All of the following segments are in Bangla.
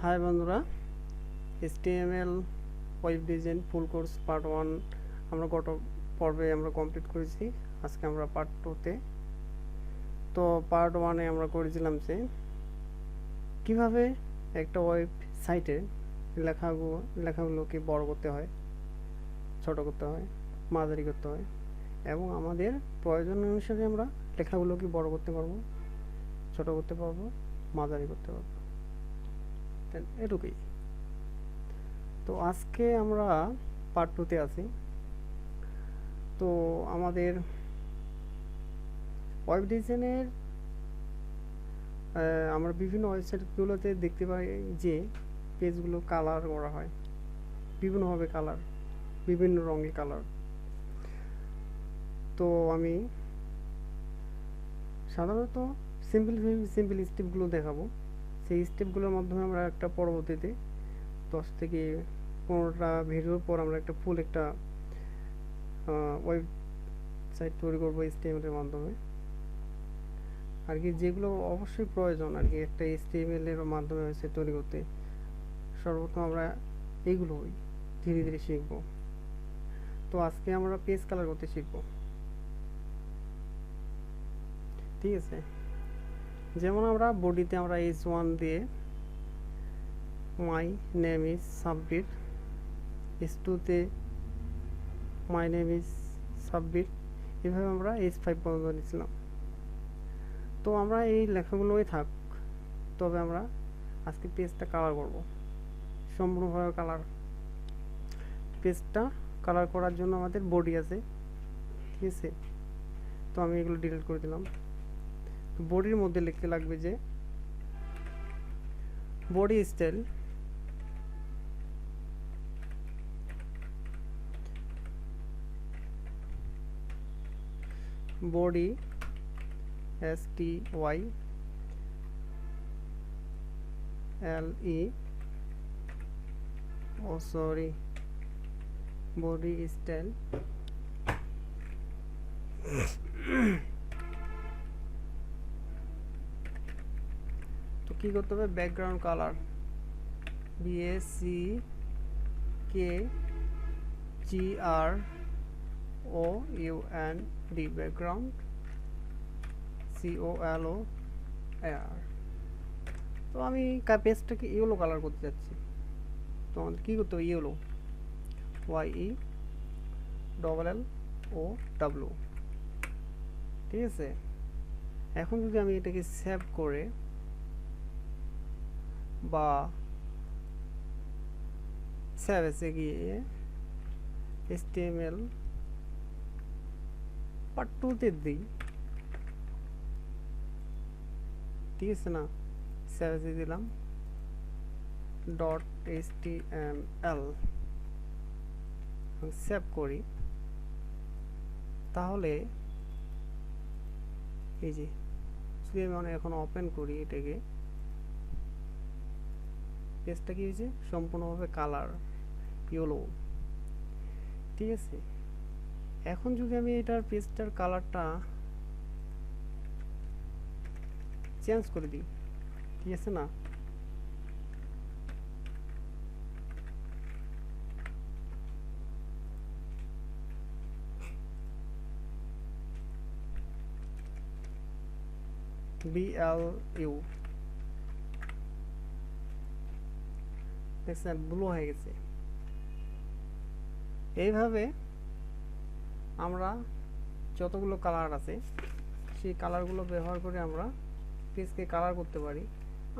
হাই বন্ধুরা, HTML web design full course part 1 আমরা গত পর্বে আমরা কমপ্লিট করেছি। আজকে আমরা পার্ট 2 তে। তো পার্ট 1 এ আমরা করেছিলাম যে কিভাবে একটা ওয়েব সাইটে লেখাগুলোকে বড় করতে হয়, ছোট করতে হয়, মাঝারি করতে হয় এবং আমাদের প্রয়োজন অনুসারে আমরা লেখাগুলোকে বড় করতে পারবো, ছোট করতে পারবো, মাঝারি করতে পারবো। এটুকুই। তো আজকে আমরা পার্ট 2 তে আছি। তো আমাদের ওয়েব ডিজাইনের আমরা বিভিন্ন ওয়েবসাইটগুলোতে দেখতে পাই যে পেজগুলো কালার করা হয় বিভিন্নভাবে, বিভিন্ন রঙের কালার। তো আমি সাধারণত সিম্পল স্টেপগুলো দেখাবো। সেই স্টেপগুলোর মাধ্যমে আমরা একটা পরবর্তীতে 10 থেকে 15টা ভিডিওর পর আমরা একটা ফুল একটা ওয়েবসাইট তৈরি করবো HTML এর মাধ্যমে আর কি, যেগুলো অবশ্যই প্রয়োজন আর কি একটা HTML এর মাধ্যমে ওয়েবসাইট তৈরি করতে। সর্বপ্রথম আমরা এইগুলোই ধীরে ধীরে শিখব। তো আজকে আমরা পেজ কালার করতে শিখব, ঠিক আছে। যেমন আমরা বডিতে আমরা h1 দিয়ে my name is Sabbir, h2 তে মাই নেম ইজ সাব্বির, এভাবে আমরা h5 পর্যন্ত নিয়েছিলাম। তো আমরা এই লেখাগুলোই থাক, তবে আমরা আজকে পেজটা কালার করব সম্পূর্ণভাবে। পেজটা কালার করার জন্য আমাদের বডি আছে, ঠিক আছে। তো আমি এগুলো ডিলিট করে দিলাম। তো বডির মধ্যে লিখতে লাগবে যে body style body body style তো কি করতে হবে, background colour BACKGROUND background COLOR। তো আমি পেজটাকে ইয়েলো কালার করতে যাচ্ছি। তো আমাদের কী করতে হবে, ইয়েলো YELLOW, ঠিক আছে। এখন যদি আমি এটাকে সেভ করে বা সেভ এসে গিয়ে HTML পার্ট 2 তে দিই, ঠিক আছে না। সেভ এসে দিলাম .html, সেভ করি। তাহলে এই যে যদি আমি এখন ওপেন করি এটাকে, পেজটা কি হয়েছে সম্পূর্ণভাবে কালার ইয়েলো, ঠিক আছে। এখন যদি আমি এটার পেজটার কালারটা চেঞ্জ করে দিই, ঠিক আছে না। BLU দেখছেন, ব্লু হয়ে গেছে। এইভাবে আমরা যতগুলো কালার আছে সেই কালারগুলো ব্যবহার করে আমরা পেজকে কালার করতে পারি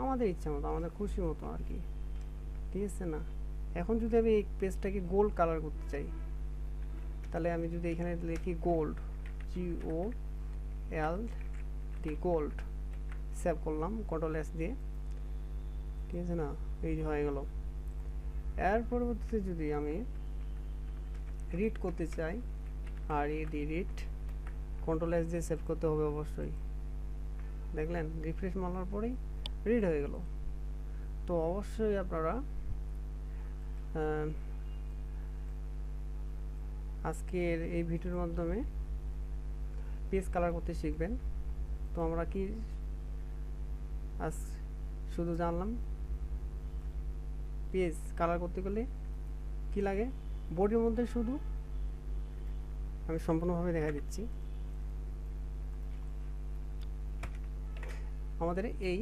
আমাদের ইচ্ছা মতো, আমাদের খুশি মতো আর কি, ঠিক আছে না। এখন যদি আমি এই পেজটাকে গোল্ড কালার করতে চাই, তাহলে আমি যদি এখানে লিখি গোল্ড GOLD, গোল্ড, সেভ করলাম Ctrl+S দিয়ে, ঠিক আছে না। এই হয়ে গেল। এর পরবর্তীতে যদি আমি রিড করতে চাই, আর রিড Ctrl+S দিয়ে সেভ করতে হবে অবশ্যই। দেখলেন, রিফ্রেশ মারার পরেই রিড হয়ে গেল। তো অবশ্যই আপনারা আজকের এই ভিডিওর মাধ্যমে পেজ কালার করতে শিখবেন। তো আমরা কি আজ শুধু জানলাম পেজ কালার করতে গেলে কি লাগে, বডির মধ্যে শুধু আমি সম্পূর্ণভাবে দেখা দিচ্ছি, আমাদের এই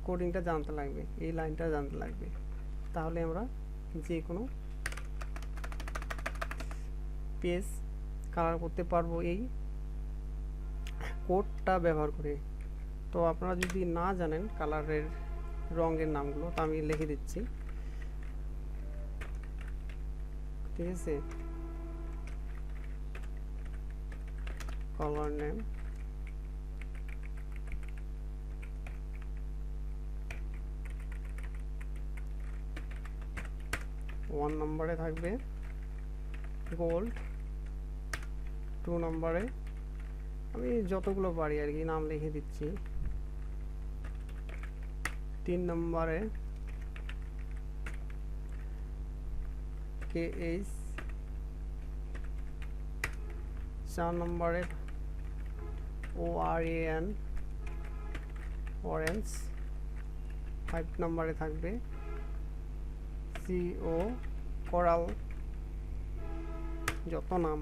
কোডিংটা জানতে লাগবে, এই লাইনটা জানতে লাগবে, তাহলে আমরা যে কোনো পেজ কালার করতে পারবো এই কোডটা ব্যবহার করে। তো আপনারা যদি না জানেন কালারের রঙের নামগুলো, তো আমি লিখে দিচ্ছি, ঠিক আছে। কালার নেম, ওয়ান নম্বরে থাকবে গোল্ড, 2 নম্বরে আমি যতগুলো পারি আর কি নাম লিখে দিচ্ছি, 3 নম্বরে KH, 4 নম্বরে ORAN অরেঞ্জ, 5 নম্বরে থাকবে CO কোরাল, যত নাম,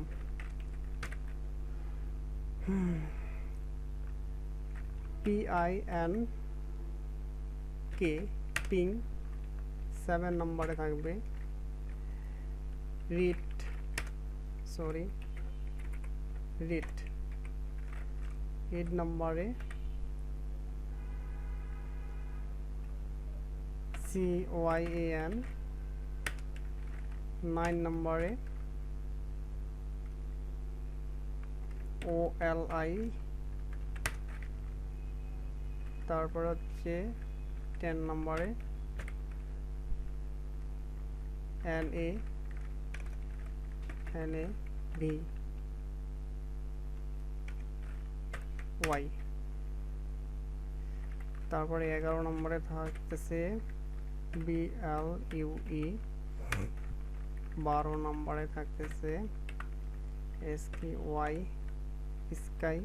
PINK পিং, 7 নম্বরে থাকবে রিট, 8 নম্বরে CYAN, 9 নম্বরে OLI, তারপর হচ্ছে 10 নম্বরে NAVY, তারপরে 11 নম্বরে থাকতেছে BLUE, 12 নম্বরে থাকতেছে SKY স্কাই,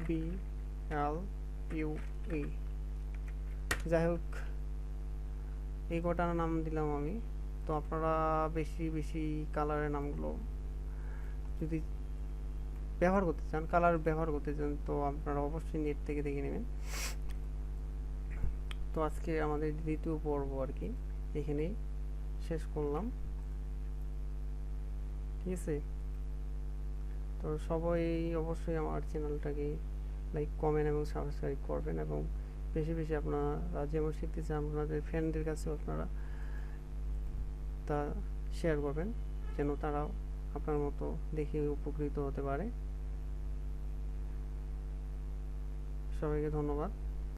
BLUE। যাই হোক এই কটার নাম দিলাম আমি। তো আপনারা বেশি বেশি কালারের নামগুলো যদি ব্যবহার করতে চান, কালার ব্যবহার করতে চান, তো আপনারা অবশ্যই নেট থেকে দেখে নেবেন। তো আজকে আমাদের দ্বিতীয় পর্ব আর কি এখানেই শেষ করলাম, ঠিক আছে। তো সবাই অবশ্যই আমার চ্যানেলটাকে লাইক, কমেন্ট এবং সাবস্ক্রাইব করবেন, এবং বেশি বেশি আপনারা যেমন শিখতে চান আপনাদের ফ্রেন্ডদের কাছেও আপনারা তা শেয়ার করবেন, যেন তারাও আপনার মতো দেখে উপকৃত হতে পারে। সবাইকে ধন্যবাদ।